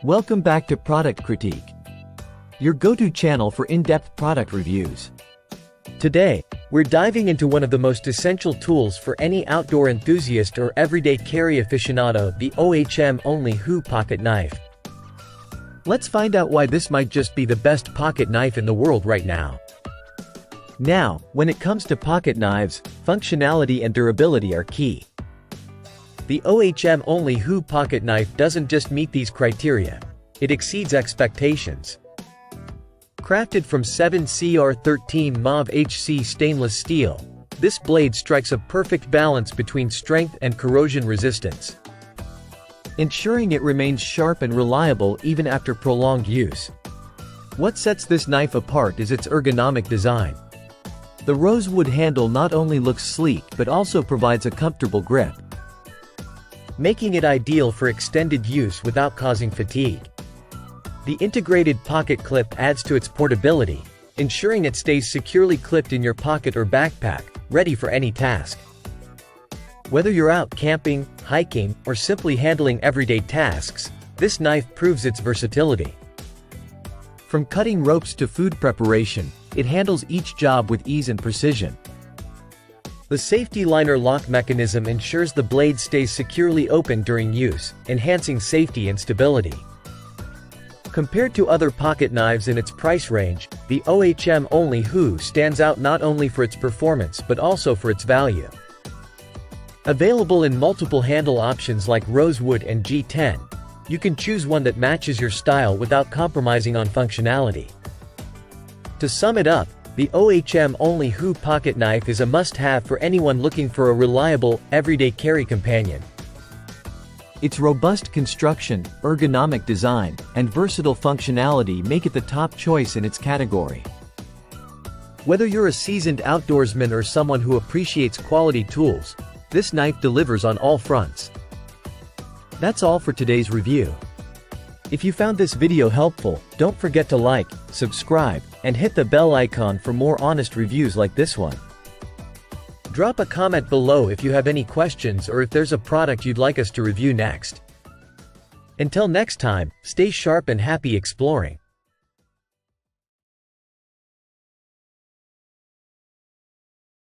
Welcome back to Product Critique, your go-to channel for in-depth product reviews. Today, we're diving into one of the most essential tools for any outdoor enthusiast or everyday carry aficionado, the ohmonlyhoo pocket knife. Let's find out why this might just be the best pocket knife in the world right now. Now, when it comes to pocket knives, functionality and durability are key. The ohmonlyhoo pocket knife doesn't just meet these criteria, it exceeds expectations. Crafted from 7cr13 mauve HC stainless steel, this blade strikes a perfect balance between strength and corrosion resistance, ensuring it remains sharp and reliable even after prolonged use. What sets this knife apart is its ergonomic design. The rosewood handle not only looks sleek but also provides a comfortable grip, making it ideal for extended use without causing fatigue. The integrated pocket clip adds to its portability, ensuring it stays securely clipped in your pocket or backpack, ready for any task. Whether you're out camping, hiking, or simply handling everyday tasks, this knife proves its versatility. From cutting ropes to food preparation, it handles each job with ease and precision. The safety liner lock mechanism ensures the blade stays securely open during use, enhancing safety and stability. Compared to other pocket knives in its price range, the ohmonlyhoo stands out not only for its performance but also for its value. Available in multiple handle options like rosewood and G10, you can choose one that matches your style without compromising on functionality. To sum it up, the ohmonlyhoo pocket knife is a must-have for anyone looking for a reliable, everyday carry companion. Its robust construction, ergonomic design, and versatile functionality make it the top choice in its category. Whether you're a seasoned outdoorsman or someone who appreciates quality tools, this knife delivers on all fronts. That's all for today's review. If you found this video helpful, don't forget to like, subscribe, and hit the bell icon for more honest reviews like this one. Drop a comment below if you have any questions or if there's a product you'd like us to review next. Until next time, stay sharp and happy exploring.